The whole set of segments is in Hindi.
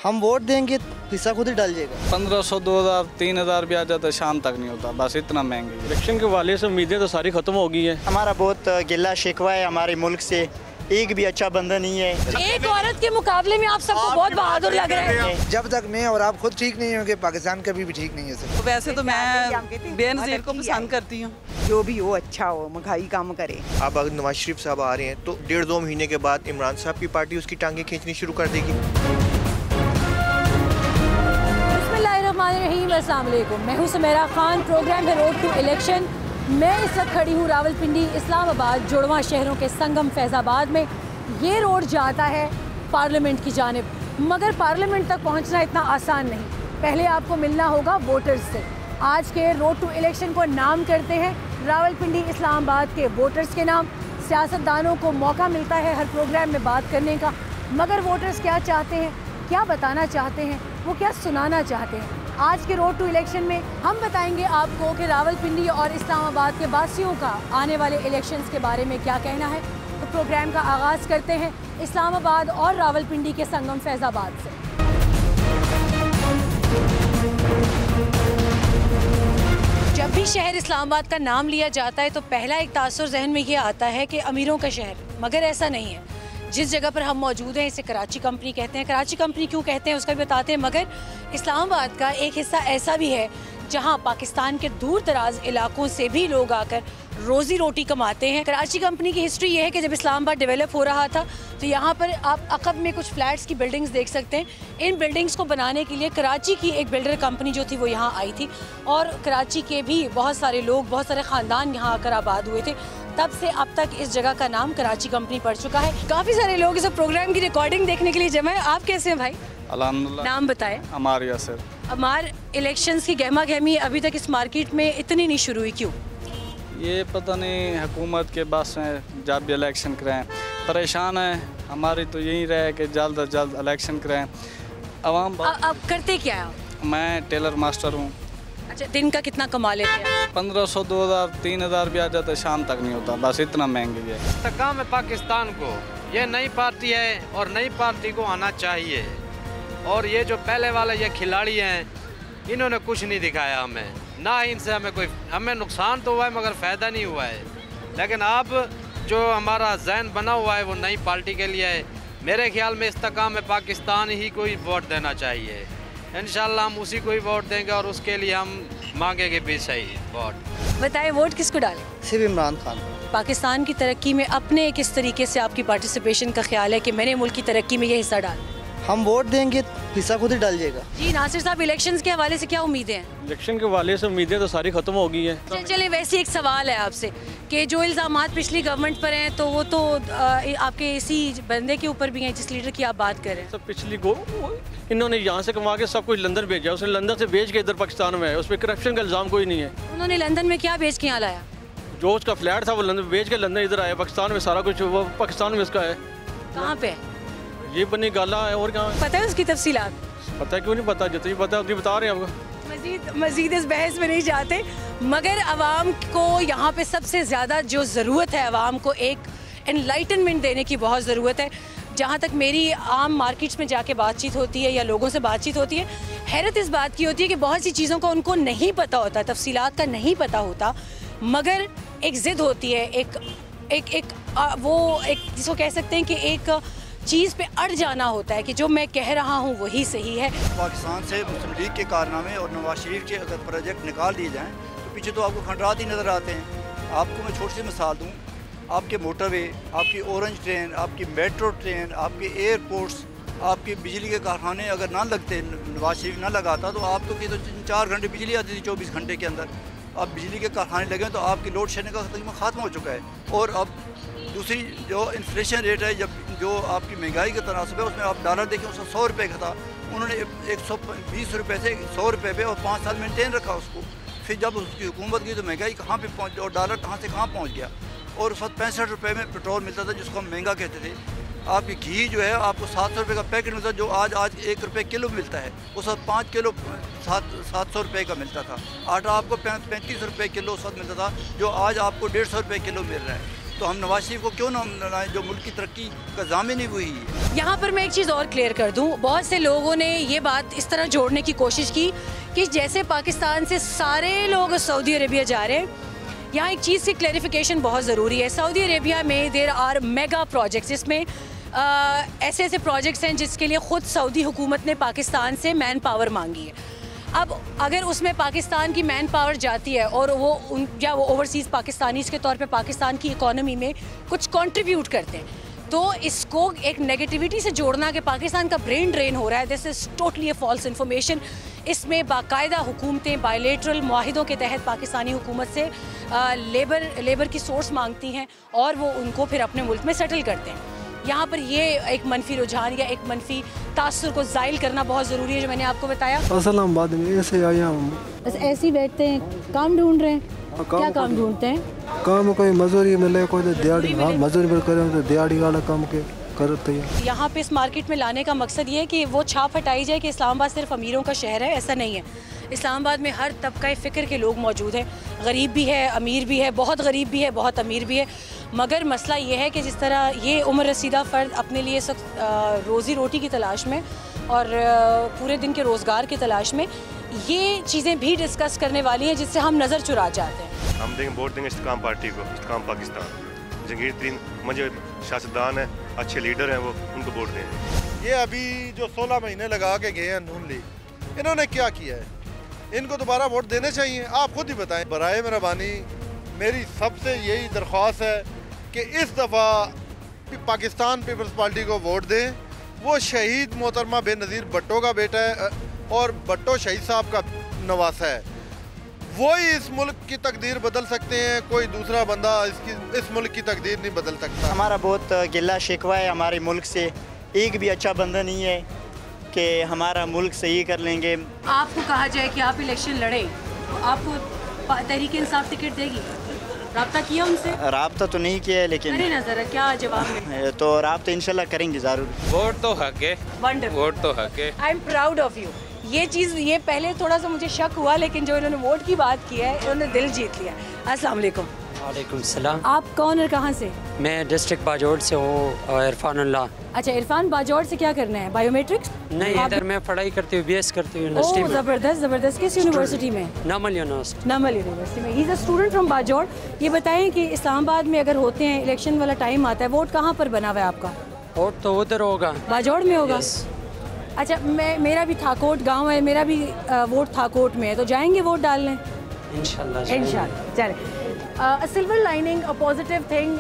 हम वोट देंगे हिस्सा खुद ही डाल जाएगा। 1500, 2000, 3000 भी आ जाता है, शाम तक नहीं होता, बस इतना महंगी। इलेक्शन के वाले से उम्मीदें तो सारी खत्म हो गई है। हमारा बहुत गिला शिकवा है हमारे मुल्क से, एक भी अच्छा बंदा नहीं है। एक औरत के मुकाबले में आप सबको बहुत बहादुर लग रहे हैं। जब तक मैं और आप खुद ठीक नहीं होंगे पाकिस्तान कभी भी ठीक नहीं है सर। तो वैसे तो मैं बेनज़ीर को पसंद करती हूँ, जो भी हो अच्छा हो, महंगाई कम करे। अब अगर नवाज शरीफ साहब आ रहे हैं तो 1.5-2 महीने के बाद इमरान साहब की पार्टी उसकी टांगे खींचनी शुरू कर देगी। बिस्मिल्लाहिर्रहमानिर्रहीम, अस्सलाम वालेकुम। मैं हूँ सुमेरा खान, प्रोग्राम है रोड टू इलेक्शन। मैं इस वक्त खड़ी हूँ रावलपिंडी, इस्लामाबाद, जुड़वा शहरों के संगम फैज़ाबाद में। ये रोड जाता है पार्लियामेंट की जानिब, मगर पार्लियामेंट तक पहुँचना इतना आसान नहीं। पहले आपको मिलना होगा वोटर्स से। आज के रोड टू इलेक्शन को नाम करते हैं रावलपिंडी इस्लामाबाद के वोटर्स के नाम। सियासतदानों को मौका मिलता है हर प्रोग्राम में बात करने का, मगर वोटर्स क्या चाहते हैं, क्या बताना चाहते हैं, वो क्या सुनाना चाहते हैं। आज के रोड टू इलेक्शन में हम बताएंगे आपको कि रावलपिंडी और इस्लामाबाद के वासियों का आने वाले इलेक्शंस के बारे में क्या कहना है। तो प्रोग्राम का आगाज़ करते हैं इस्लामाबाद और रावलपिंडी के संगम फैज़ाबाद से। जब भी शहर इस्लामाबाद का नाम लिया जाता है तो पहला एक तासुर जहन में ये आता है कि अमीरों का शहर, मगर ऐसा नहीं है। जिस जगह पर हम मौजूद हैं इसे कराची कंपनी कहते हैं। कराची कंपनी क्यों कहते हैं उसका भी बताते हैं, मगर इस्लामाबाद का एक हिस्सा ऐसा भी है जहां पाकिस्तान के दूर दराज इलाकों से भी लोग आकर रोज़ी रोटी कमाते हैं। कराची कंपनी की हिस्ट्री ये है कि जब इस्लामाबाद डेवलप हो रहा था तो यहाँ पर आप अकब में कुछ फ्लैट्स की बिल्डिंग्स देख सकते हैं। इन बिल्डिंग्स को बनाने के लिए कराची की एक बिल्डर कंपनी जो थी वो यहाँ आई थी, और कराची के भी बहुत सारे लोग, बहुत सारे ख़ानदान यहाँ आकर आबाद हुए थे। तब से अब तक इस जगह का नाम कराची कंपनी पड़ चुका है। काफ़ी सारे लोग इस प्रोग्राम की रिकॉर्डिंग देखने के लिए जमा है। आप कैसे हैं भाई? अल्हम्दुलिल्लाह। नाम बताएं। अमार यासिर। अमार, इलेक्शंस की गहमा गहमी अभी तक इस मार्केट में इतनी नहीं शुरू हुई, क्यों? ये पता नहीं, हुकूमत के बस हैं जब भी इलेक्शन कराएं, परेशान है। हमारी तो यही रहे कि जल्द अज जल्द इलेक्शन कराएं। अवाम अब करते क्या है? मैं टेलर मास्टर हूँ। अच्छा, दिन का कितना कमा लेते हैं? 1500, 2000, 3000 भी आ जाता है, शाम तक नहीं होता, बस इतना महंगी है। काम है पाकिस्तान को, ये नई पार्टी है और नई पार्टी को आना चाहिए। और ये जो पहले वाले ये खिलाड़ी हैं, इन्होंने कुछ नहीं दिखाया हमें, ना इनसे हमें नुकसान तो हुआ है मगर फ़ायदा नहीं हुआ है। लेकिन अब जो हमारा ज़हन बना हुआ है वो नई पार्टी के लिए है। मेरे ख्याल में इस्तेकाम में पाकिस्तान ही को वोट देना चाहिए। इंशाल्लाह हम उसी को ही वोट देंगे और उसके लिए हम मांगेंगे भी सही वोट। बताएं, वोट किसको डालें? सिर्फ इमरान खान। पाकिस्तान की तरक्की में अपने किस तरीके से आपकी पार्टिसिपेशन का ख्याल है कि मैंने मुल्क की तरक्की में ये हिस्सा डाला? हम वोट देंगे हिस्सा खुद ही डाल जाएगा। जी नासिर साहब, इलेक्शंस के हवाले से क्या उम्मीदें हैं? इलेक्शन के वाले से उम्मीदें तो सारी खत्म हो गई है। चलिए, वैसे एक सवाल है आपसे कि जो इल्ज़ामात पिछली गवर्नमेंट पर हैं तो वो तो आपके इसी बंदे के ऊपर भी हैं जिस लीडर की आप बात कर रहे हैं। सब पिछली इन्होंने यहाँ से कमा के सब कुछ लंदन भेजा, उसने लंदन से भेज के इधर पाकिस्तान में है, उस पर करप्शन का इल्ज़ाम कोई नहीं है। उन्होंने लंदन में क्या बेच के यहाँ लाया? जो उसका फ्लैट था वो लंदन बेच के लंदन इधर आया। पाकिस्तान में सारा कुछ वो पाकिस्तान में उसका है। कहाँ पे? ये बनी गाला है और कहाँ है? पता है उसकी तफसीलात? पता है, क्यों नहीं पता, जितनी पता उतनी बता रहे हैं आपको। मजीद इस बहस में नहीं जाते, मगर आवाम को यहाँ पे सबसे ज़्यादा जो ज़रूरत है, आवाम को एक एनलाइटनमेंट देने की बहुत ज़रूरत है। जहाँ तक मेरी आम मार्केट्स में जाके बातचीत होती है या लोगों से बातचीत होती है, हैरत इस बात की होती है कि बहुत सी चीज़ों का उनको नहीं पता होता, तफसीलात का नहीं पता होता, मगर एक ज़िद होती है, वो जिसको कह सकते हैं कि एक चीज़ पे अड़ जाना होता है कि जो मैं कह रहा हूँ वही सही है। पाकिस्तान से मुस्लिम लीग के कारनामे और नवाज शरीफ के अगर प्रोजेक्ट निकाल दिए जाएँ तो पीछे तो आपको खंडरात ही नज़र आते हैं। आपको मैं छोटी सी मिसाल दूँ, आपके मोटरवे, आपकी ऑरेंज ट्रेन, आपकी मेट्रो ट्रेन, आपके एयरपोर्ट्स, आपके बिजली के कारखाने अगर ना लगते, नवाज शरीफ ना लगाता तो आपको की तो 4 घंटे बिजली आती थी 24 घंटे के अंदर। अब बिजली के कारखाने लगे तो आपकी लोड शेडिंग का तकरीबन ख़त्म हो चुका है। और अब दूसरी जो इन्फ्लेशन रेट है, जब जो आपकी महंगाई के तनासब है, उसमें आप डॉलर देखें उसका 100 रुपये का था, उन्होंने 120 रुपये से 100 रुपये पे और 5 साल मेंटेन रखा उसको। फिर जब उसकी हुकूमत की तो महंगाई कहाँ पे पहुँच और डॉलर कहाँ से कहाँ पहुँच गया। और उस वक्त 65 रुपये में पेट्रोल मिलता था जिसको हम महंगा कहते थे। आपकी घी जो है आपको 700 रुपये का पैकेट मिलता है, जो आज 1 रुपये किलो मिलता है, उस वक्त 5 किलो 700 रुपये का मिलता था। आटा आपको 35 रुपये किलो उस वक्त मिलता था, जो आज आपको 150 रुपये किलो मिल रहा है। तो हम नवाज शरीफ को क्यों न लाएं जो मुल्क की तरक्की का ज़ामिन ही वही है। यहाँ पर मैं एक चीज़ और क्लियर कर दूँ, बहुत से लोगों ने ये बात इस तरह जोड़ने की कोशिश की कि जैसे पाकिस्तान से सारे लोग सऊदी अरेबिया जा रहे हैं। यहाँ एक चीज़ की क्लैरिफिकेशन बहुत ज़रूरी है। सऊदी अरेबिया में देर आर मेगा प्रोजेक्ट्स, जिसमें ऐसे ऐसे प्रोजेक्ट्स हैं जिसके लिए ख़ुद सऊदी हुकूमत ने पाकिस्तान से मैन पावर मांगी है। अब अगर उसमें पाकिस्तान की मैन पावर जाती है और वो ओवरसीज़ पाकिस्तानीज़ के तौर पे पाकिस्तान की इकॉनमी में कुछ कंट्रीब्यूट करते हैं, तो इसको एक नेगेटिविटी से जोड़ना कि पाकिस्तान का ब्रेन ड्रेन हो रहा है, this is totally a false information. इसमें बाकायदा हुकूमतें बायलैटरल मुआहिदों के तहत पाकिस्तानी हुकूमत से लेबर की सोर्स मांगती हैं और वो उनको फिर अपने मुल्क में सेटल करते हैं। यहाँ पर ये एक मनफी रुझान या एक मनफी तासुर को ज़ाइल करना बहुत ज़रूरी है, जो मैंने आपको बताया। इस्लामाबाद में ऐसे आए हम, बस ऐसे ही बैठते हैं, काम ढूंढ रहे हैं। क्या काम ढूंढते हैं? काम कोई मजदूरी मिले, कोई दिहाड़ी, मजदूरी मिल करें तो दिहाड़ी वाला काम के करते हैं। यहाँ पे इस मार्केट में लाने का मकसद ये है कि वो छाप हटाई जाए कि इस्लामाबाद सिर्फ अमीरों का शहर है। ऐसा नहीं है, इस्लामाबाद में हर तबका फ़िक्र के लोग मौजूद हैं। गरीब भी है, अमीर भी है, बहुत गरीब भी है, बहुत अमीर भी है। मगर मसला ये है कि जिस तरह ये उम्र रसीदा फ़र्द अपने लिए रोज़ी रोटी की तलाश में और पूरे दिन के रोज़गार की तलाश में ये चीज़ें भी डिस्कस करने वाली हैं, जिससे हम नज़र चुरा जाते हैं। हम देंगे वोट देंगे इस्तेकाम पार्टी को, इस्तेकाम पाकिस्तान। जंगीर तरीन मुझे सियासतदान है, अच्छे लीडर हैं, वो उनको वोट दें। ये अभी जो 16 महीने लगा के गए हैं नून लीग, इन्होंने क्या किया है? इनको दोबारा वोट देने चाहिए। आप खुद ही बताएं। बराए मेहरबानी मेरी सबसे यही दरख्वास्त है कि इस दफ़ा पाकिस्तान पीपल्स पार्टी को वोट दें। वो शहीद मोहतरमा बेनज़ीर भट्टो का बेटा है और भट्टो शहीद साहब का नवासा है। वो ही इस मुल्क की तकदीर बदल सकते हैं, कोई दूसरा बंदा इस मुल्क की तकदीर नहीं बदल सकता। हमारा बहुत गिला शिकवा है हमारे मुल्क से। एक भी अच्छा बंदा नहीं है कि हमारा मुल्क सही कर लेंगे। आपको कहा जाए कि आप इलेक्शन लड़ें, तो आपको तहरीक इंसाफ टिकट देगी? राब्ता किया उनसे? राब्ता तो नहीं किया है, लेकिन अरे नजर क्या जवाब में तो राब्ता इंशाल्लाह करेंगे ज़रूर। वोट तो हक है, वोट तो हक है। I am proud of you. ये चीज़ ये पहले थोड़ा सा मुझे शक हुआ, लेकिन जो इन्होंने वोट की बात की है इन्होंने दिल जीत लिया। अस्सलाम वालेकुम। वालेकुम सलाम। आप कौन और कहाँ से? मैं डिस्ट्रिक्ट बाजौड़ से हूँ, इरफानुल्लाह। अच्छा, इरफान बाजौड़ से क्या करना है? बायोमेट्रिक्स? नहीं, इधर मैं पढ़ाई करती हूँ, BS करती हूँ यूनिवर्सिटी में। ज़बरदस्त ज़बरदस्त। किस यूनिवर्सिटी में? नमल यूनिवर्सिटी। नमल यूनिवर्सिटी में। He is a student from Bajaur. ये बताएं कि इस्लामाबाद में अगर होते हैं इलेक्शन वाला टाइम आता है, वोट कहाँ पर बना हुआ है आपका? वोट तो उधर होगा, बाजौड़ में होगा। अच्छा, मेरा भी थाकोट गाँव है, मेरा भी वोट थाकोट में है, तो जाएंगे वोट डालने इंशाल्लाह। इंशाल्लाह। चले, silver lining, a positive thing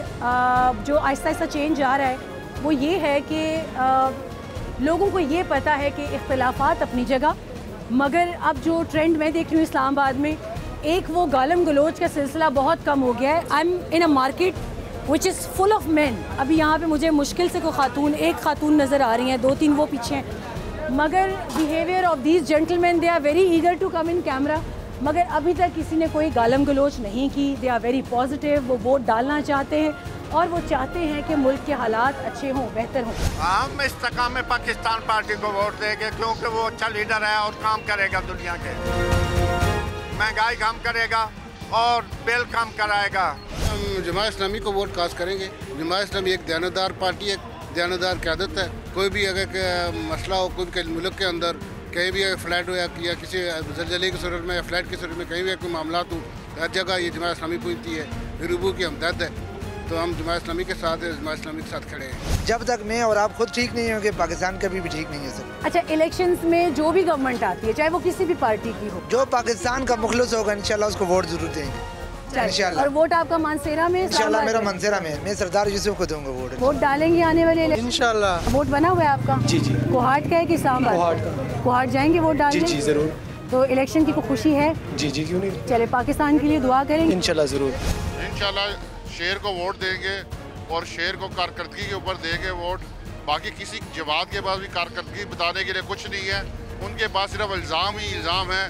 जो आहिस्ता आहिस्ता चेंज आ रहा है, वो ये है कि लोगों को ये पता है कि इख्तिलाफात अपनी जगह, मगर अब जो ट्रेंड मैं देख रही हूँ इस्लामाबाद में, एक वो गालम गलोच का सिलसिला बहुत कम हो गया है। I am in a market which is full of man. अभी यहाँ पे मुझे मुश्किल से कोई खातून, एक खातून नज़र आ रही हैं, 2-3 वो पीछे हैं, मगर behaviour of these gentleman, they are very eager to come in camera, मगर अभी तक किसी ने कोई गालम गलोच नहीं की। They are very positive. वो वोट डालना चाहते हैं और वो चाहते हैं कि मुल्क के हालात अच्छे हों, बेहतर हों। हम इस्तेकाम में पाकिस्तान पार्टी को वोट देंगे, क्योंकि वो अच्छा लीडर है और काम करेगा दुनिया के, महंगाई कम करेगा और बिल कम कराएगा। हम जमात इस्लामी को वोट कास्ट करेंगे। जमात इस्लामी एक दयानतदार पार्टी है, दयानतदार क़यादत है। कोई भी अगर मसला हो कोई के मुल्क के अंदर, कहीं भी फ्लैट हो या किसी जलजले की सूरत में या फ्लैट की सूरत में कहीं भी कोई मामला हो, हर जगह ये जमात इस्लामी पहुँचती है। रूबू की हमदर्द है, तो हम जमात इस्लामी के साथ है, जमात इस्लामी के साथ खड़े हैं। जब तक मैं और आप खुद ठीक नहीं होंगे, पाकिस्तान कभी भी ठीक नहीं है सर। अच्छा, इलेक्शंस में जो भी गवर्नमेंट आती है, चाहे वो किसी भी पार्टी की हो, जो पाकिस्तान का मुखलिस होगा इंशाल्लाह उसको वोट जरूर देंगे इंशाल्लाह। और वोट आपका मानसेरा में? इंशाल्लाह मेरा मानसेरा में, मैं सरदार यूसुफ को दूंगा वोट। वोट डालेंगे आने वाले इंशाल्लाह। वोट बना हुआ है आपका? जी जी। कोहाट का है कि इस्लामाबाद? कोहाट का। कोहाट जाएंगे वोट डालने? जी जरूर। तो इलेक्शन की कोई खुशी है? जी जी, क्यों नहीं। चले, पाकिस्तान के लिए दुआ करेंगे इंशाल्लाह जरूर। इंशाल्लाह शेर को वोट देंगे और शेर को कारकर्दगी के ऊपर देंगे वोट। बाकी किसी जमात के पास भी कारकर्दगी बताने के लिए कुछ नहीं है, उनके पास सिर्फ इल्ज़ाम ही इल्ज़ाम है,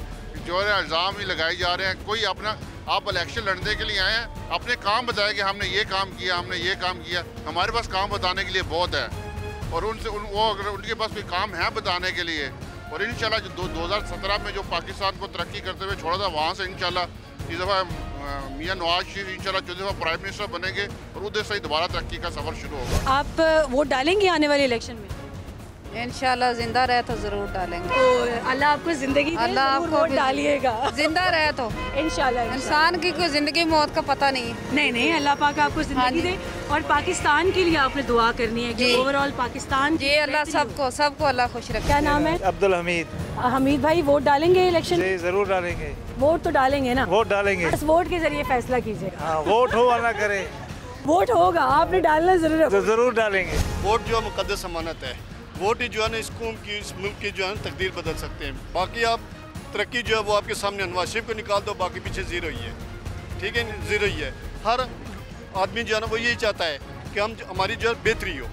जो है इल्ज़ाम ही लगाए जा रहे हैं। कोई अपना आप इलेक्शन लड़ने के लिए आए हैं, अपने काम बताए कि हमने ये काम किया, हमने ये काम किया। हमारे पास काम बताने के लिए बहुत है और वो अगर उनके पास कोई काम है बताने के लिए, और इंशाल्लाह जो 2017 में जो पाकिस्तान को तरक्की करते हुए छोड़ा था, वहाँ से इंशाल्लाह इस दफ़ा मियाँ नवाज शरीफ इंशाल्लाह 14 दफ़ा प्राइम मिनिस्टर बनेंगे और उधर से ही दोबारा तरक्की का सफ़र शुरू होगा। आप वोट डालेंगे आने वाले इलेक्शन में? इंशाल्लाह जिंदा रहे तो जरूर डालेंगे। तो अल्लाह आपको जिंदगी दे, अल्लाह आपको वोट डालिएगा। जिंदा रहे तो इंशाल्लाह। इंसान की कोई जिंदगी मौत का पता नहीं। नहीं, अल्लाह पाक आपको जिंदगी दे और पाकिस्तान के लिए आपने दुआ करनी है कि ओवरऑल पाकिस्तान जी अल्लाह सबको अल्लाह खुश रखे। क्या नाम है? अब्दुल हमीद। हमीद भाई वोट डालेंगे इलेक्शन? जी जरूर डालेंगे। वोट तो डालेंगे ना? वोट डालेंगे। बस वोट के जरिए फैसला कीजिएगा। हाँ, वोट हो ना करे। वोट होगा, आपने डालना जरूर है। तो जरूर डालेंगे। वोट जो है मुकद्दस अमानत है। वोट ही जो है ना इस कौम की, इस मुल्क की जो है तकदीर बदल सकते हैं। बाकी आप तरक्की जो है वो आपके सामने नवाज शरीफ को निकाल दो, बाकी पीछे ज़ीरो ही है। ठीक है, ज़ीरो ही है। हर आदमी जो है ना वो यही चाहता है कि हमारी जो है बेहतरी हो।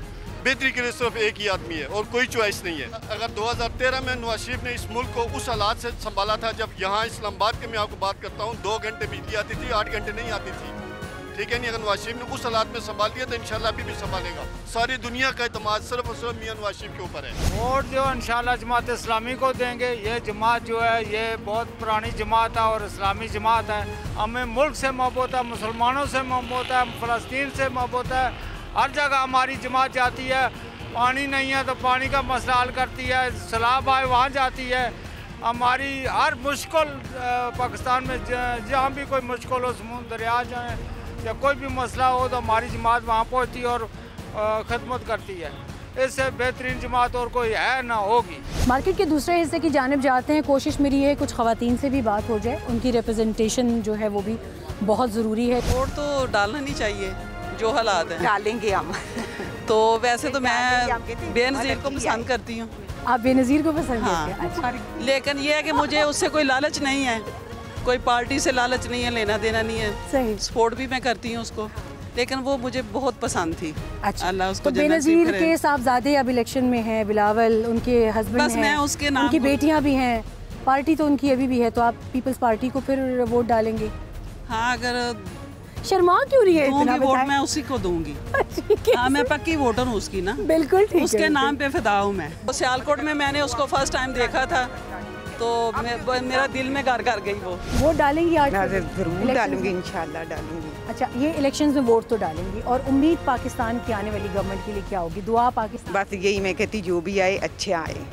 बेहतरी के लिए सिर्फ एक ही आदमी है और कोई चॉइस नहीं है। अगर 2013 में नवाज शरीफ ने इस मुल्क को उस हालात से संभाला था जब यहाँ इस्लामाबाद के मैं आपको बात करता हूँ 2 घंटे बिजली आती थी, 8 घंटे नहीं आती थी। ठीक है नहीं, अगर नवाज शरीफ ने उस हालात में संभाल लिया तो इंशाल्लाह अभी भी संभालेगा। सारी दुनिया का एतमाद सिर्फ और सिर्फ मियां नवाज शरीफ के ऊपर है। वोट जो इंशाल्लाह जमात इस्लामी को देंगे। ये जमात जो है ये बहुत पुरानी जमात है और इस्लामी जमात है। हमें मुल्क से मोहब्बत है, मुसलमानों से मोहब्बत है, फ़लस्तीन से मोहब्बत है। हर जगह हमारी जमात जाती है। पानी नहीं है तो पानी का मसला हल करती है, सैलाब आए वहाँ जाती है। हमारी हर मुश्किल पाकिस्तान में जहाँ भी कोई मुश्किल हो, समुद्र दरिया जाए या कोई भी मसला हो तो हमारी जमात वहाँ पहुँचती है और खिदमत करती है। इससे बेहतरीन जमात और कोई है ना होगी। मार्केट के दूसरे हिस्से की जानिब जाते हैं। कोशिश मेरी है कुछ ख़वातीन से भी बात हो जाए, उनकी रिप्रेजेंटेशन जो है वो भी बहुत ज़रूरी है। वोट तो डालना नहीं चाहिए, जो हालात हैं। डालेंगे हम। तो वैसे तो मैं बेनज़ीर को पसंद करती हूँ। आप बेनज़ीर को पसंद करती हैं? अच्छा। लेकिन ये है कि मुझे उससे कोई लालच नहीं है, कोई पार्टी से लालच नहीं है, लेना देना नहीं है। सही। सपोर्ट भी मैं करती हूँ उसको, लेकिन वो मुझे बहुत पसंद थी। अच्छा। अल्लाह उसको तो बेनज़ीर के साहबजादे अब इलेक्शन में हैं, बिलावल उनके हस्बैंड हैं, बस मैं उसके नाम उनकी बेटियां भी हैं, पार्टी तो उनकी अभी भी है। तो आप पीपल्स पार्टी को फिर वोट डालेंगे? हाँ, अगर शर्मा क्यों रही है इतना? वोट मैं उसी को दूंगी। हाँ, मैं पक्की वोटर हूँ उसकी ना। बिल्कुल ठीक है। उसके नाम पे फिदा हूँ मैं। तो सियालकोट में मैंने उसको फर्स्ट टाइम देखा था तो मेरा दिल में घर घर गई वो। वोट डालेंगी आज? जरूर डालूंगी, इंशाल्लाह डालूंगी। अच्छा, ये इलेक्शंस में वोट तो डालेंगी और उम्मीद पाकिस्तान की आने वाली गवर्नमेंट के लिए क्या होगी? दुआ पाकिस्तान। बस यही मैं कहती, जो भी आए अच्छे आए,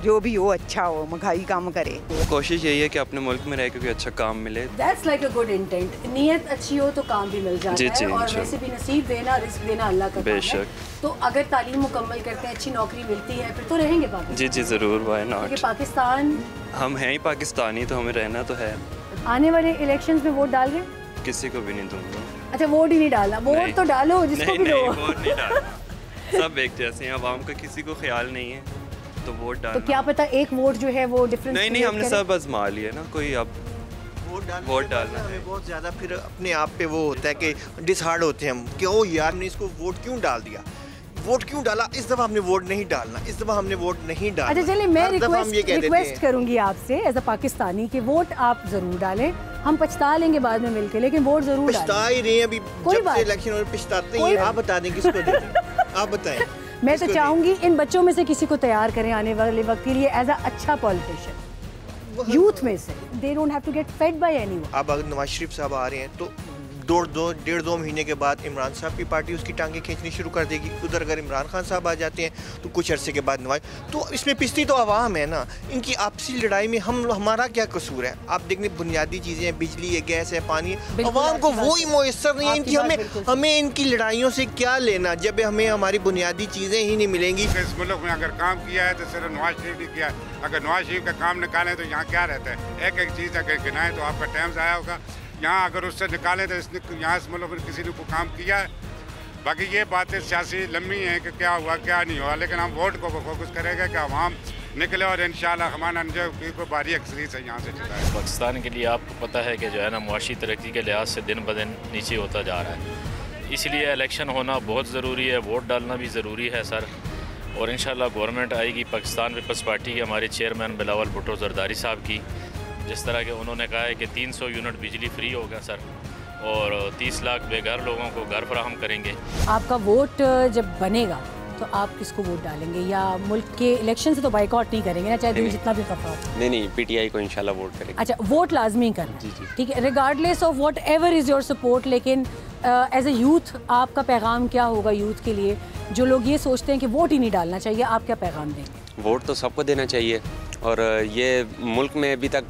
जो भी हो अच्छा हो, महंगाई कम करे। कोशिश यही है कि अपने मुल्क में रह के कोई अच्छा काम मिले। That's like a good intent. नीयत अच्छी हो तो काम भी मिल जाता है और वैसे भी नसीब देना, रिस्क देना अल्लाह का काम है। बेशक। तो अगर तालीम मुकम्मल करते हैं, अच्छी नौकरी मिलती है, फिर तो रहेंगे पाकिस्तान। जी जी ज़रूर, व्हाई नॉट। पाकिस्तान हम हैं ही पाकिस्तानी, तो हमें रहना तो है। आने वाले इलेक्शंस में वोट डाल रहे हैं? किसी को भी नहीं दूंगा। अच्छा, वोट ही नहीं डालना? वोट तो डालो जिसको भी दो। वोट नहीं डालना। सब एक जैसे हैं, आवाम का किसी को ख्याल नहीं है तो वोट डालना। तो क्या पता एक वोट जो है वो डिफरेंस नहीं, हमने सब आजमा लिया ना। कोई अब वोट डालना है बहुत ज़्यादा फिर अपने आप पे वो होता है कि डिसहार्ड होते हैं हम कि ओ यार हमने इसको वोट क्यों डाल दिया, वोट क्यों डाला, इस दफ़ा हमने वोट नहीं डालना, इस दफ़ा हमने वोट नहीं डालना। अच्छा चलिए, मैं रिक्वेस्ट करूंगी आपसे एज अ पाकिस्तानी कि वोट आप जरूर डालें। हम पछता लेंगे बाद में मिलके, लेकिन वोट जरूर डालें। पछता ही रहे हैं अभी, जब से इलेक्शन और पछताते हैं। आप बता दें किसको दें, आप बताएं। मैं तो चाहूंगी इन बच्चों में से किसी को तैयार करें आने वाले वक्त के लिए एज अ अच्छा पॉलिटिशियन, यूथ में से। They don't have to get fed by anyone. अब अगर नवाज शरीफ साहब आ रहे हैं तो 1.5-2 महीने के बाद इमरान साहब की पार्टी उसकी टांगे खींचनी शुरू कर देगी। उधर अगर इमरान खान साहब आ जाते हैं तो कुछ अरसे के बाद नवाज, तो इसमें पिसती तो आवाम है ना। इनकी आपसी लड़ाई में हमारा क्या कसूर है? आप देखने बुनियादी चीज़ें हैं, बिजली है, गैस है, पानी, आवाम को वो ही मुयसर नहीं है। इनकी हमें इनकी लड़ाइयों से क्या लेना जब हमें हमारी बुनियादी चीज़ें ही नहीं मिलेंगी। इस मुल्क में अगर काम किया है तो सिर्फ नवाज शरीफ ने किया। अगर नवाज शरीफ का काम निकालें तो यहाँ क्या रहता है? एक एक चीज़ अगर गिनाएं तो आपका टाइम ज़ाया होगा। यहाँ अगर उससे निकालें तो इसने यहाँ इस मुल्क में किसी ने को काम किया है। बाकी ये बातें सियासी लम्बी हैं कि क्या हुआ क्या नहीं हुआ, लेकिन हम वोट को फोकस करेंगे कि आवाम निकले और इंशाल्लाह हमारा जो को भारी अक्सरी से यहाँ से जिताए। पाकिस्तान के लिए आपको पता है कि जो है ना मुआशी तरक्की के लिहाज से दिन ब दिन नीचे होता जा रहा है। इसलिए इलेक्शन होना बहुत ज़रूरी है, वोट डालना भी ज़रूरी है सर। और इंशाल्लाह गवर्नमेंट आएगी पाकिस्तान पीपल्स पार्टी के हमारे चेयरमैन बिलावल भुट्टो जरदारी साहब की, जिस तरह के उन्होंने कहा है कि 300 यूनिट बिजली फ्री होगा सर और 30 लाख बेघर लोगों को घर फराहम करेंगे। आपका वोट जब बनेगा तो तो आप किसको वोट डालेंगे, या मुल्क के इलेक्शन से तो बाइकआउट नहीं करेंगे ना, चाहे दिल जितना भी खफा हो? नहीं, पीटीआई को इंशाल्लाह वोट करेंगे। अच्छा, वोट लाजमी करना, जी जी, ठीक है, regardless of what ever is your support. लेकिन एज ए यूथ आपका पैगाम क्या होगा यूथ के लिए जो लोग ये सोचते हैं कि वोट ही नहीं डालना चाहिए? आप क्या पैगाम देंगे? वोट तो सबको देना चाहिए, और ये मुल्क में अभी तक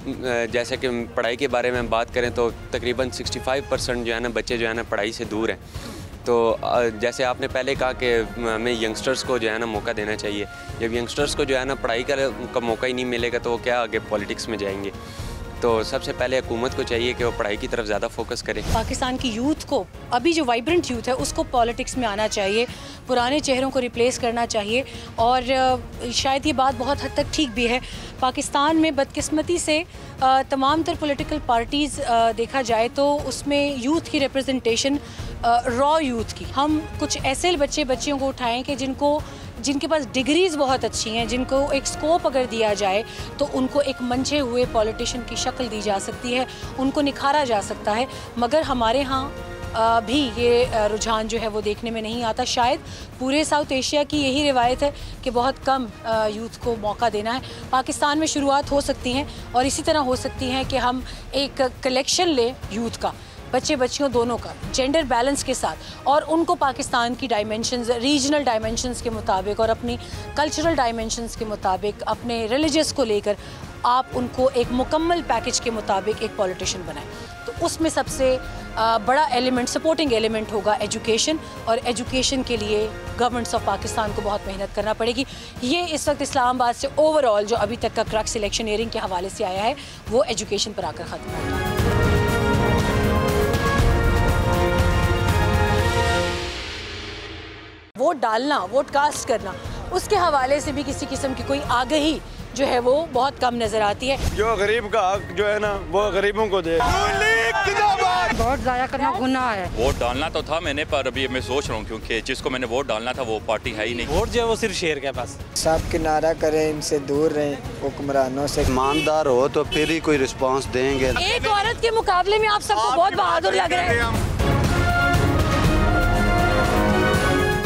जैसे कि पढ़ाई के बारे में बात करें तो तकरीबन 65% जो है ना बच्चे जो है ना पढ़ाई से दूर हैं। तो जैसे आपने पहले कहा कि हमें यंगस्टर्स को जो है ना मौका देना चाहिए। जब यंगस्टर्स को जो है ना पढ़ाई का मौका ही नहीं मिलेगा तो वो क्या आगे पॉलिटिक्स में जाएंगे? तो सबसे पहले हुकूमत को चाहिए कि वो पढ़ाई की तरफ ज़्यादा फोकस करे। पाकिस्तान की यूथ को, अभी जो वाइब्रेंट यूथ है, उसको पॉलिटिक्स में आना चाहिए, पुराने चेहरों को रिप्लेस करना चाहिए। और शायद ये बात बहुत हद तक ठीक भी है। पाकिस्तान में बदकिस्मती से तमाम तर पॉलिटिकल पार्टीज़ देखा जाए तो उसमें यूथ की रिप्रेजेंटेशन रॉ यूथ की, हम कुछ ऐसे बच्चियों को उठाएं कि जिनके पास डिग्रीज़ बहुत अच्छी हैं, जिनको एक स्कोप अगर दिया जाए तो उनको एक मंचे हुए पॉलिटिशियन की शक्ल दी जा सकती है, उनको निखारा जा सकता है। मगर हमारे यहाँ भी ये रुझान जो है वो देखने में नहीं आता। शायद पूरे साउथ एशिया की यही रिवायत है कि बहुत कम यूथ को मौका देना है। पाकिस्तान में शुरुआत हो सकती हैं और इसी तरह हो सकती हैं कि हम एक कलेक्शन लें यूथ का, बच्चे बच्चियों दोनों का, जेंडर बैलेंस के साथ, और उनको पाकिस्तान की डायमेंशंस, रीजनल डायमेंशंस के मुताबिक और अपनी कल्चरल डायमेंशंस के मुताबिक, अपने रिलीजियस को लेकर आप उनको एक मुकम्मल पैकेज के मुताबिक एक पॉलिटिशियन बनाएं। तो उसमें सबसे बड़ा एलिमेंट, सपोर्टिंग एलिमेंट होगा एजुकेशन, और एजुकेशन के लिए गवर्नमेंट्स ऑफ पाकिस्तान को बहुत मेहनत करना पड़ेगी। ये इस वक्त इस्लामाबाद से ओवरऑल जो अभी तक का क्रक्स इलेक्शनियरिंग के हवाले से आया है वो एजुकेशन पर आकर ख़त्म होगा। वोट डालना, वोट कास्ट करना, उसके हवाले से भी किसी किस्म की कोई आगाही जो है वो बहुत कम नजर आती है। जो गरीब का हक जो है ना वो गरीबों को दे। वोट ज़ाया करना गुनाह है। वोट डालना तो था मैंने, पर अभी मैं सोच रहा हूँ क्योंकि जिसको मैंने वोट डालना था वो पार्टी है ही नहीं। वोट जो है वो सिर्फ शेर के पास। सब किनारा करें, इनसे दूर रहें, हुक्मरानों से। ईमानदार हो तो फिर ही कोई रिस्पांस देंगे। एक औरत के मुकाबले में आप सबको बहुत बहादुर लग रहे हैं।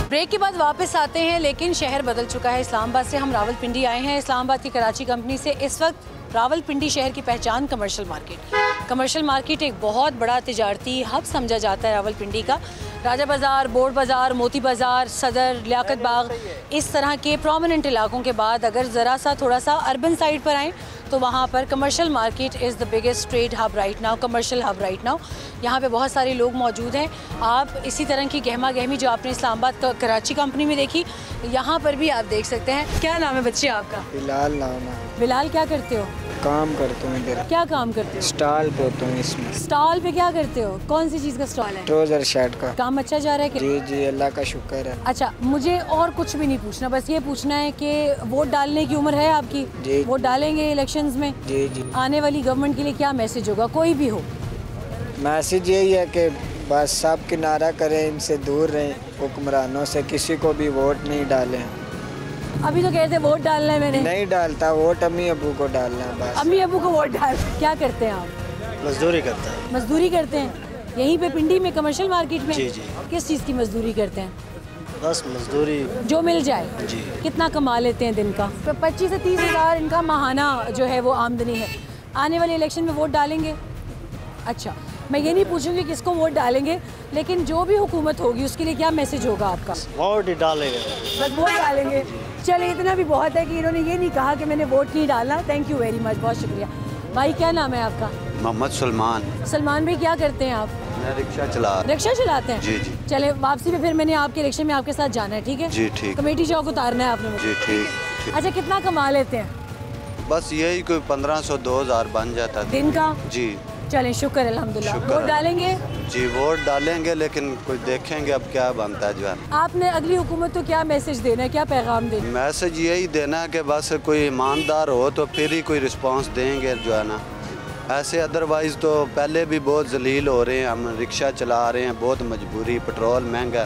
ब्रेक के बाद वापस आते हैं, लेकिन शहर बदल चुका है। इस्लामाबाद से हम रावलपिंडी आए हैं। इस्लामाबाद की कराची कंपनी से इस वक्त रावलपिंडी शहर की पहचान कमर्शियल मार्केट एक बहुत बड़ा तिजारती हब समझा जाता है रावलपिंडी का। राजा बाज़ार, बोर्ड बाज़ार, मोती बाज़ार, सदर, लियाकत बाग, इस तरह के प्रोमिनेंट इलाकों के बाद अगर ज़रा सा थोड़ा सा अर्बन साइड पर आएँ तो वहाँ पर commercial market is the biggest trade hub right now, commercial hub right now. यहाँ पे बहुत सारे लोग मौजूद हैं। आप इसी तरह की गहमा गहमी जो आपने इस्लामाबाद कराची कंपनी में देखी, यहाँ पर भी आप देख सकते हैं। क्या नाम है बच्चे आपका? बिलाल नाम है। बिलाल, क्या करते हो? काम करता हूँ इधर। क्या काम करते हो? स्टॉल पे होता हूँ। इसमें स्टॉल पे क्या करते हो? कौन सी चीज़ का स्टॉल है? ट्राउजर शर्ट का। काम अच्छा जा रहा है कि? जी जी, अल्लाह का शुक्र है। अच्छा, मुझे और कुछ भी नहीं पूछना, बस ये पूछना है कि वोट डालने की उम्र है आपकी? जी। वोट डालेंगे इलेक्शंस में? जी जी। आने वाली गवर्नमेंट के लिए क्या मैसेज होगा, कोई भी हो? मैसेज यही है कि बस सब किनारा करें, इनसे दूर रहें, हुक्मरानों से। किसी को भी वोट नहीं डालें। अभी तो कहते वोट डालना है, मैंने नहीं डालता वोट, अम्मी अबू को डालना है बस। अम्मी अबू को वोट डाल। क्या करते हैं आप? मजदूरी करते हैं। मजदूरी करते हैं यहीं पे पिंडी में कमर्शियल मार्केट में? जी जी। किस चीज़ की मजदूरी करते हैं? बस मजदूरी जो मिल जाए। जी। कितना कमा लेते हैं दिन का? 25 से 30 हज़ार इनका माहाना जो है वो आमदनी है। आने वाले इलेक्शन में वोट डालेंगे? अच्छा, मैं ये नहीं पूछूंगी किसको वोट डालेंगे, लेकिन जो भी हुकूमत होगी उसके लिए क्या मैसेज होगा आपका? वोट ही डालेंगे। बस वोट डालेंगे। चलिए, इतना भी बहुत है कि इन्होंने ये नहीं कहा कि मैंने वोट नहीं डालना। थैंक यू वेरी मच, बहुत शुक्रिया। भाई, क्या नाम है आपका? मोहम्मद सलमान। सलमान भाई, क्या करते हैं आप? मैं रिक्शा चलाते हैं। जी जी। चले, वापसी में फिर मैंने आपके रिक्शे में आपके साथ जाना है, ठीक है? जी ठीक। कमेटी चौक उतारना है आपने मुझे? जी ठीक। अच्छा, कितना कमा लेते हैं? बस यही कोई 1500 2000 बन जाता है दिन का। जी। चलें, शुक्र अल्हम्दुलिल्लाह। वोट डालेंगे? जी, वोट डालेंगे, लेकिन कुछ देखेंगे अब क्या बनता है। जो है आपने अगली हुकूमत को क्या मैसेज देना है, क्या पैगाम देना? मैसेज यही देना है कि बस कोई ईमानदार हो तो फिर ही कोई रिस्पांस देंगे जो है ना। ऐसे अदरवाइज़ तो पहले भी बहुत जलील हो रहे हैं। हम रिक्शा चला रहे हैं, बहुत मजबूरी, पेट्रोल महंगा,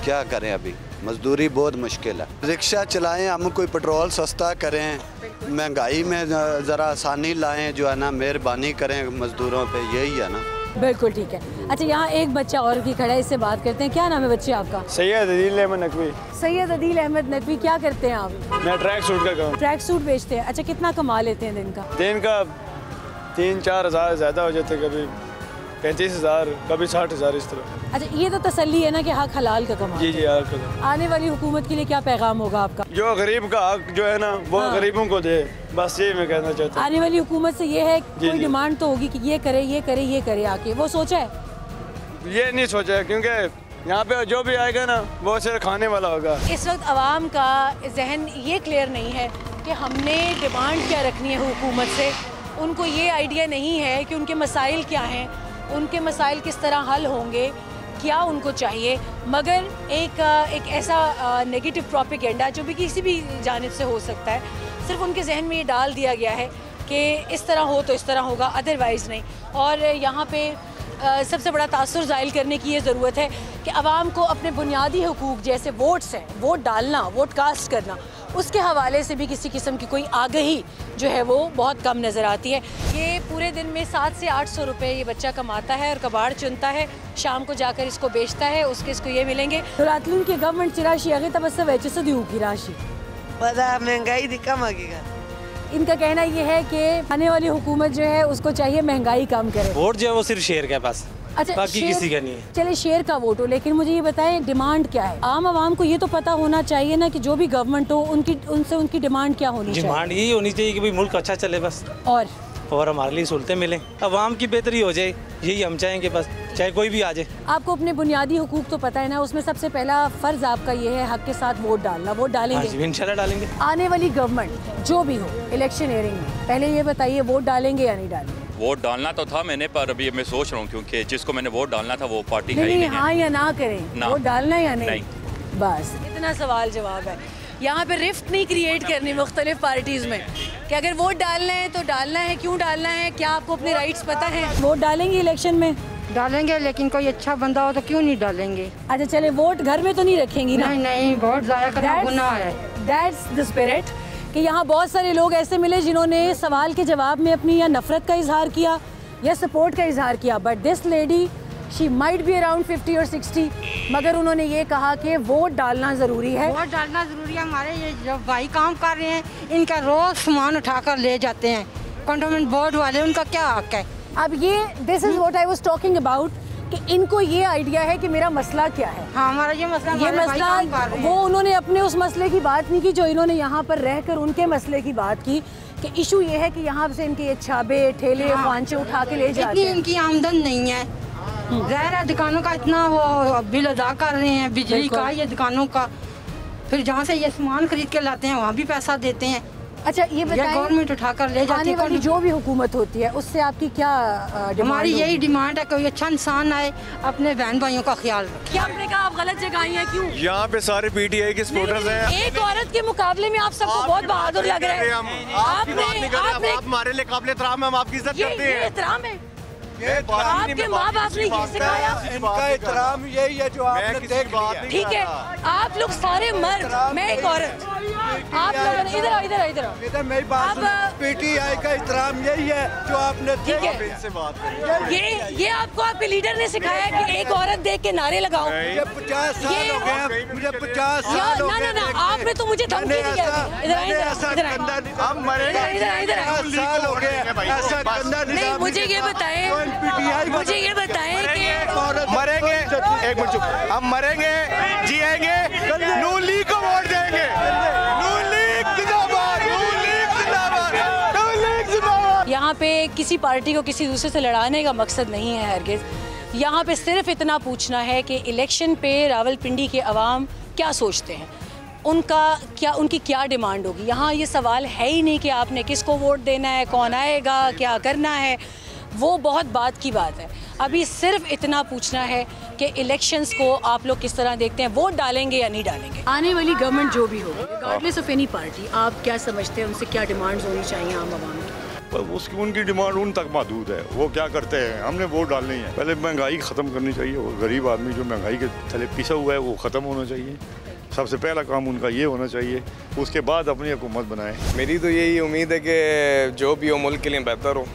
क्या करें, अभी मजदूरी बहुत मुश्किल है। रिक्शा चलाएं, हम कोई पेट्रोल सस्ता करें, महंगाई में ज़रा आसानी लाएं जो है ना, मेहरबानी करें मज़दूरों पे, यही है ना। बिल्कुल ठीक है। अच्छा, यहाँ एक बच्चा और भी खड़ा है, इससे बात करते हैं। क्या नाम है बच्चे आपका? सैयद अदील अहमद नकवी। सैयद अदील अहमद नकवी, क्या करते हैं आप? मैं ट्रैक सूट का काम। ट्रैक सूट बेचते हैं। अच्छा, कितना कमा लेते हैं दिन का? दिन का 3-4 हज़ार ज़्यादा हो जाते, कभी 35,000, कभी 60,000 इस तरह। अच्छा, ये तो तसल्ली है ना कि हक हलाल का कमा। जी जी, हक हलाल। आने वाली हुकूमत के लिए क्या पैगाम होगा आपका? जो गरीब का हक जो है ना वो गरीबों को दे, बस ये मैं कहना चाहता हूँ। आने वाली हुकूमत से ये है, कोई डिमांड तो होगी कि ये करे ये करे ये करे, आके वो सोचा है? ये नहीं सोचा है, क्योंकि यहाँ पे जो भी आएगा ना वो सिर्फ खाने वाला होगा। इस वक्त आवाम का जहन ये क्लियर नहीं है कि हमने डिमांड क्या रखनी है हुकूमत से। उनको ये आइडिया नहीं है कि उनके मसाइल क्या हैं, उनके मसाइल किस तरह हल होंगे, क्या उनको चाहिए। मगर एक ऐसा नेगेटिव प्रोपेगेंडा जो भी किसी भी जानिब से हो सकता है, सिर्फ उनके जहन में ये डाल दिया गया है कि इस तरह हो तो इस तरह होगा, अदरवाइज़ नहीं। और यहाँ पे सबसे बड़ा तासुर ज़ाहिर करने की ये ज़रूरत है कि आवाम को अपने बुनियादी हुकूक जैसे वोट्स हैं, वोट डालना, वोट कास्ट करना, उसके हवाले से भी किसी किस्म की कोई आगही जो है वो बहुत कम नज़र आती है। ये पूरे दिन में 700 से 800 रुपये ये बच्चा कमाता है और कबाड़ चुनता है, शाम को जाकर इसको बेचता है, उसके इसको ये मिलेंगे। तो रातलून की गवर्नमेंट चिराशी आगे तब से वैसे दी की राशि पता महंगाई दी कम आगेगा। इनका कहना ये है कि आने वाली हुकूमत जो है उसको चाहिए महंगाई कम करे। वोट जो है वो सिर्फ शेर के पास, अच्छा, बाकी किसी का नहीं है। चले शेर का वोट हो, लेकिन मुझे ये बताएं डिमांड क्या है? आम आवाम को ये तो पता होना चाहिए ना कि जो भी गवर्नमेंट हो उनसे उनकी डिमांड क्या होनी चाहिए। डिमांड यही होनी चाहिए कि भाई मुल्क अच्छा चले बस, और हमारे लिए सहूलतें मिलें, आवाम की बेहतरी हो जाए, यही हम चाहेंगे बस, चाहे कोई भी आ जाए। आपको अपने बुनियादी हुकूक तो पता है ना, उसमें सबसे पहला फ़र्ज़ आपका ये है हक के साथ वोट डालना। वोट डालेंगे? हाँ, इंशाल्लाह डालेंगे। आने वाली गवर्नमेंट जो भी हो इलेक्शन एयरिंग में, पहले ये बताइए वोट डालेंगे या नहीं डालेंगे? वोट डालना तो था मैंने, पर अभी मैं सोच रहा हूँ क्योंकि जिसको मैंने वोट डालना था वो पार्टी का ही नहीं है। हाँ या ना करें, वोट डालना या नहीं? बस इतना सवाल जवाब है। यहाँ पे रिफ्ट नहीं क्रिएट करनी मुख्तलिफ पार्टीज़ में कि अगर वोट डालना है तो डालना है, क्यों डालना है, क्या आपको अपने राइट्स पता है? वोट डालेंगे इलेक्शन में? डालेंगे, लेकिन कोई अच्छा बंदा हो तो क्यों नहीं डालेंगे। अच्छा चले, वोट घर में तो नहीं रखेंगी ना? नहीं, वोट ज़ाया करना गुनाह है। दैट्स द स्पिरिट कि यहाँ बहुत सारे लोग ऐसे मिले जिन्होंने सवाल के जवाब में अपनी या नफरत का इजहार किया या सपोर्ट का इजहार किया, but this lady she might be around 50 और 60, मगर उन्होंने ये कहा कि वोट डालना ज़रूरी है। वोट डालना ज़रूरी है। हमारे ये जो भाई काम कर रहे हैं, इनका रोज़ सामान उठाकर ले जाते हैं कंटोनमेंट बोर्ड वाले, उनका क्या हक है? अब ये this is what I was talking about कि इनको ये आइडिया है कि मेरा मसला क्या है। हाँ, हमारा ये मसला वो उन्होंने अपने उस मसले की बात नहीं की जो इन्होंने यहाँ पर रहकर उनके मसले की बात की कि इशू ये है कि यहाँ से इनके ये छाबे ठेले खांचे उठा के ले जाते हैं। इनकी आमदन नहीं है, ज़ाहिर है दुकानों का इतना वो बिल अदा कर रहे हैं, बिजली का, ये दुकानों का, फिर जहाँ से ये सामान खरीद के लाते हैं वहाँ भी पैसा देते हैं। अच्छा ये बताएं, गवर्नमेंट उठाकर ले जाती है। वाली जो भी हुकूमत होती है उससे आपकी क्या डिमांड? हमारी यही डिमांड है, कोई अच्छा इंसान आए, अपने बहन भाइयों का ख्याल रखे। क्या आपने कहा आप गलत जगह आई हैं? क्यों? यहाँ पे सारे पीटीआई के सपोर्टर्स हैं। एक औरत के मुकाबले में आप सबको बहुत बहादुर लग रहे हैं। आप हमारे लिए काबिल एहतराम, हम आपकी इज्जत करते हैं। एहतराम है आपके माँ बाप ने ये सिखाया। इनका एहतराम यही है जो आपने देख लिया। ठीक है, आप लोग सारे मर्द, मैं एक औरत, आप लोग इधर मेरी बात, पीटीआई का एहतराम यही है जो आपने ये आपको आपके लीडर ने सिखाया कि एक औरत देख के नारे लगाओ। मुझे 50 साल हो गए, मुझे 50 साल हो गए। ना आपने तो मुझे धमकी दी है। इधर हम मरेंगे, साल हो गए ऐसा गंदा नहीं। मुझे ये बताएं कि मरेंगे, एक मिनट चुप, हम मरेंगे, जिएंगे, नून लीग को वोट देंगे। नून लीग जिंदाबाद, नून लीग जिंदाबाद, नून लीग जिंदाबाद। यहाँ पे किसी पार्टी को किसी दूसरे से लड़ाने का मकसद नहीं है हरगिज़। यहाँ पे सिर्फ इतना पूछना है कि इलेक्शन पे रावलपिंडी के अवाम क्या सोचते हैं, उनकी क्या डिमांड होगी। यहाँ ये सवाल है ही नहीं कि आपने किसको वोट देना है, कौन आएगा, क्या करना है, वो बहुत बात की बात है। अभी सिर्फ इतना पूछना है कि इलेक्शंस को आप लोग किस तरह देखते हैं, वोट डालेंगे या नहीं डालेंगे। आने वाली गवर्नमेंट जो भी होगी, रिगार्डलेस ऑफ एनी पार्टी, आप क्या समझते हैं उनसे क्या डिमांड्स होनी चाहिए आम आवाम की? उसकी उनकी डिमांड उन तक महदूद है, वो क्या करते हैं, हमने वोट डालनी है। पहले महंगाई ख़त्म करनी चाहिए, वो गरीब आदमी जो महंगाई के थले पिसा हुआ है वो ख़त्म होना चाहिए। सबसे पहला काम उनका ये होना चाहिए, उसके बाद अपनी हुकूमत बनाएं। मेरी तो यही उम्मीद है कि जो भी हो मुल्क के लिए बेहतर हो,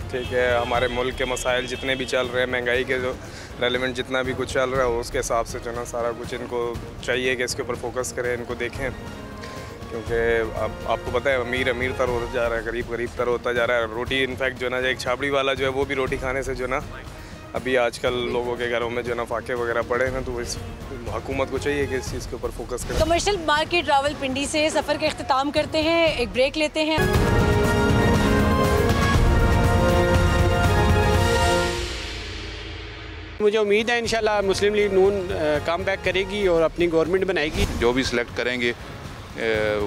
ठीक है। हमारे मुल्क के मसाइल जितने भी चल रहे हैं, महंगाई के जो रेलिवेंट जितना भी कुछ चल रहा है उसके हिसाब से जो ना सारा कुछ इनको चाहिए कि इसके ऊपर फोकस करें, इनको देखें, क्योंकि अब आपको पता है अमीर अमीर तर होता जा रहा है, गरीब गरीब तर होता जा रहा है। रोटी इनफैक्ट जो ना एक छाबड़ी वाला जो है वो भी रोटी खाने से जो ना अभी आजकल लोगों के घरों में जो ना फाके वगैरह पड़े हैं, तो इस हुकूमत को चाहिए कि इस चीज़ के ऊपर फोकस करें। कमर्शियल मार्केट रावलपिंडी से सफ़र का इख्तिताम करते हैं, एक ब्रेक लेते हैं। मुझे उम्मीद है इंशाल्लाह मुस्लिम लीग नून कम बैक करेगी और अपनी गवर्नमेंट बनाएगी। जो भी सिलेक्ट करेंगे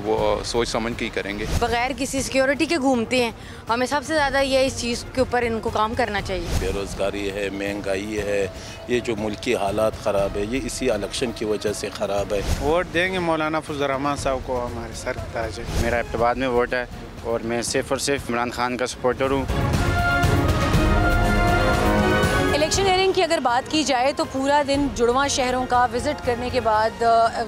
वो सोच समझ के ही करेंगे। बगैर किसी सिक्योरिटी के घूमते हैं, हमें सबसे ज़्यादा ये इस चीज़ के ऊपर इनको काम करना चाहिए। बेरोज़गारी है, महंगाई है, ये जो मुल्की हालात ख़राब है, ये इसी इलेक्शन की वजह से ख़राब है। वोट देंगे मौलाना फजल रहमान साहब को, हमारे सर का ताज है। मेरा इब्तिदाद में वोट है और मैं सिर्फ और सिर्फ इमरान खान का सपोर्टर हूँ। इलेक्शन हेयरिंग की अगर बात की जाए तो पूरा दिन जुड़वा शहरों का विज़िट करने के बाद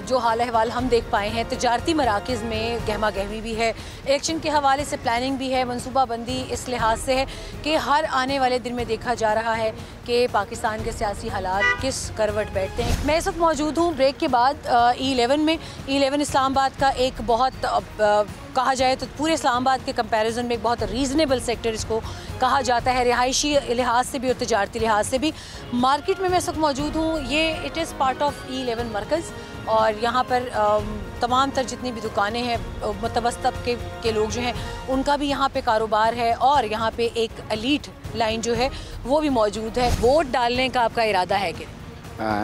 जो हाल अहवाल हम देख पाए हैं, तजारती मराकज़ में गहमा गहमी भी है, इलेक्शन के हवाले से प्लानिंग भी है, मनसूबाबंदी इस लिहाज से है कि हर आने वाले दिन में देखा जा रहा है कि पाकिस्तान के सियासी हालात किस करवट बैठते हैं। मैं इस वक्त मौजूद हूँ ब्रेक के बाद E11 में। E11 इस्लामाबाद का एक बहुत कहा जाए तो पूरे इस्लामाबाद के कंपैरिजन में एक बहुत रीज़नेबल सेक्टर इसको कहा जाता है, रिहायशी लिहाज से भी और तजारती लिहाज से भी। मार्केट में मैं इस वक्त मौजूद हूँ, ये it is part of E11 मरकज़, और यहाँ पर तमाम तर जितनी भी दुकानें हैं, मुतवस्तित तबके के लोग जो हैं उनका भी यहाँ पे कारोबार है, और यहाँ पे एक एलीट लाइन जो है वो भी मौजूद है। वोट डालने का आपका इरादा है कि?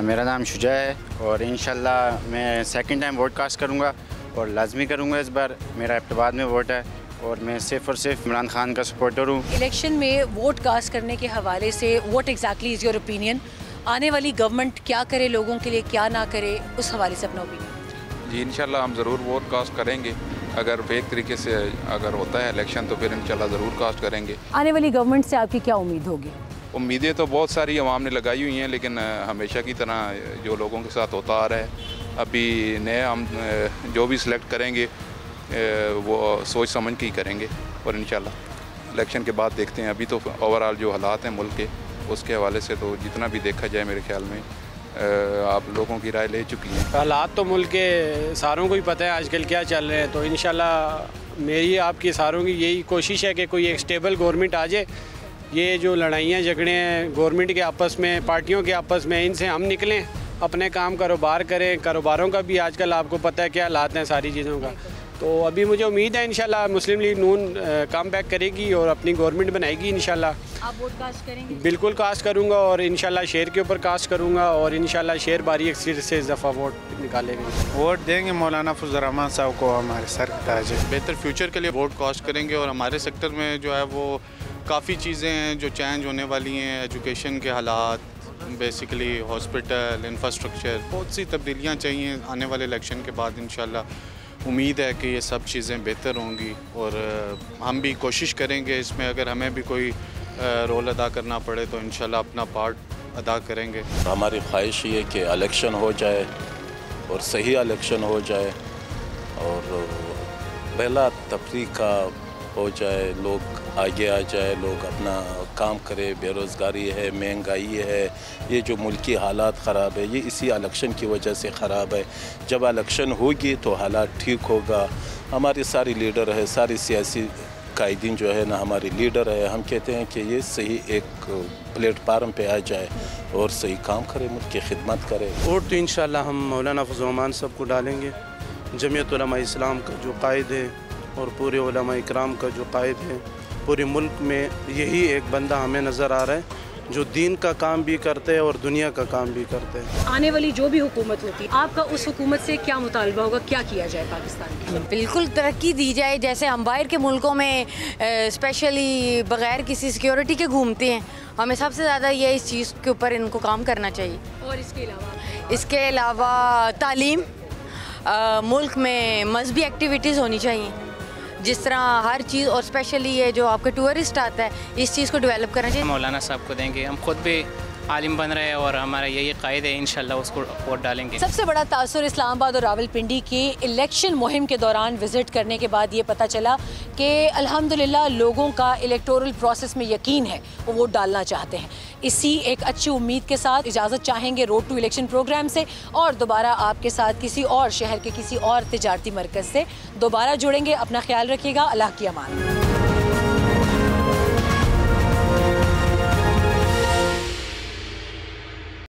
मेरा नाम शुजा है और इंशाल्लाह मैं सेकंड टाइम वोट कास्ट करूँगा और लाजमी करूँगा इस बार। मेरा इब्तिदाद में वोट है और मैं सिर्फ और सिर्फ इमरान खान का सपोर्टर हूँ। इलेक्शन में वोट कास्ट करने के हवाले से what exactly is your opinion? आने वाली गवर्नमेंट क्या करे लोगों के लिए, क्या ना करे, उस हवाले से अपना ओपिनियन। जी इंशाल्लाह हम ज़रूर वोट कास्ट करेंगे। अगर फेक तरीके से अगर होता है इलेक्शन तो फिर इंशाल्लाह ज़रूर कास्ट करेंगे। आने वाली गवर्नमेंट से आपकी क्या उम्मीद होगी? उम्मीदें तो बहुत सारी अवाम ने लगाई हुई हैं, लेकिन हमेशा की तरह जो लोगों के साथ होता आ रहा है, अभी नए हम जो भी सिलेक्ट करेंगे वो सोच समझ के ही करेंगे और इंशाल्लाह इलेक्शन के बाद देखते हैं। अभी तो ओवरऑल जो हालात हैं मुल्क के, उसके हवाले से तो जितना भी देखा जाए मेरे ख्याल में आप लोगों की राय ले चुकी हैं। हालात तो मुल्क के सारों को ही पता है आजकल क्या चल रहे हैं, तो इंशाल्लाह मेरी आपकी सारों की यही कोशिश है कि कोई एक स्टेबल गवर्नमेंट आ जाए। ये जो लड़ाइयाँ झगड़े हैं गवर्नमेंट के आपस में, पार्टियों के आपस में, इनसे हम निकलें, अपने काम कारोबार करें। कारोबारों का भी आजकल आपको पता है क्या हालात हैं सारी चीज़ों का। तो अभी मुझे उम्मीद है इंशाल्लाह मुस्लिम लीग नून कम बैक करेगी और अपनी गवर्नमेंट बनाएगी इंशाल्लाह। आप वोट कास्ट करेंगे? बिल्कुल कास्ट करूँगा और इंशाल्लाह शेर के ऊपर कास्ट करूँगा और इंशाल्लाह शेर बारी एक सीट से इजाफा वोट निकालेंगे। वोट देंगे मौलाना फजल रहमान साहब को, हमारे सर का ताज है। बेहतर फ्यूचर के लिए वोट कास्ट करेंगे और हमारे सेक्टर में जो है वो काफ़ी चीज़ें हैं जो चेंज होने वाली हैं। एजुकेशन के हालात, बेसिकली हॉस्पिटल, इंफ्रास्ट्रक्चर, बहुत सी तब्दीलियाँ चाहिए आने वाले इलेक्शन के बाद। इंशाल्लाह उम्मीद है कि ये सब चीज़ें बेहतर होंगी और हम भी कोशिश करेंगे इसमें, अगर हमें भी कोई रोल अदा करना पड़े तो इंशाल्लाह अपना पार्ट अदा करेंगे। हमारी ख्वाहिश ये कि इलेक्शन हो जाए और सही इलेक्शन हो जाए और पहला तफरीका हो जाए, लोग आगे आ जाए, लोग अपना काम करें। बेरोज़गारी है, महंगाई है, ये जो मुल्की हालात ख़राब है, ये इसी इलेक्शन की वजह से ख़राब है। जब इलेक्शन होगी तो हालात ठीक होगा। हमारी सारी लीडर है, सारी सियासी कायदीन जो है ना हमारी लीडर है, हम कहते हैं कि ये सही एक प्लेटफार्म पे आ जाए और सही काम करे, मुल्क की खिदमत करे। वोट तो इंशाल्लाह हम मौलाना फजल रहमान साहब को डालेंगे। जमीयत उलमा इस्लाम का जो कायद है और पूरे उलमा इकराम का जो कायद है, पूरे मुल्क में यही एक बंदा हमें नज़र आ रहा है जो दीन का काम भी करते हैं और दुनिया का काम भी करते हैं। आने वाली जो भी हुकूमत होती है, आपका उस हुकूमत से क्या मुतालबा होगा, क्या किया जाए पाकिस्तान में? बिल्कुल तरक्की दी जाए, जैसे हम बाहर के मुल्कों में स्पेशली बग़ैर किसी सिक्योरिटी के घूमते हैं, हमें सबसे ज़्यादा ये इस चीज़ के ऊपर इनको काम करना चाहिए। और इसके अलावा तालीम, मुल्क में मजहबी एक्टिविटीज़ होनी चाहिए, जिस तरह हर चीज़, और स्पेशली ये जो आपके टूरिस्ट आता है, इस चीज़ को डेवलप करना चाहिए। मौलाना साहब को देंगे। हम खुद भी आलिम बन रहे हैं और हमारा यही कायद है, इंशाल्लाह उसको वोट डालेंगे। सबसे बड़ा तासुर इस्लामाबाद और रावलपिंडी की इलेक्शन मुहिम के दौरान विजिट करने के बाद ये पता चला कि अल्हम्दुलिल्लाह लोगों का इलेक्टोरल प्रोसेस में यकीन है, वो वोट डालना चाहते हैं। इसी एक अच्छी उम्मीद के साथ इजाज़त चाहेंगे रोड टू इलेक्शन प्रोग्राम से और दोबारा आपके साथ किसी और शहर के किसी और तिजारती मरकज़ से दोबारा जुड़ेंगे। अपना ख्याल रखिएगा। अल्लाह की अमान।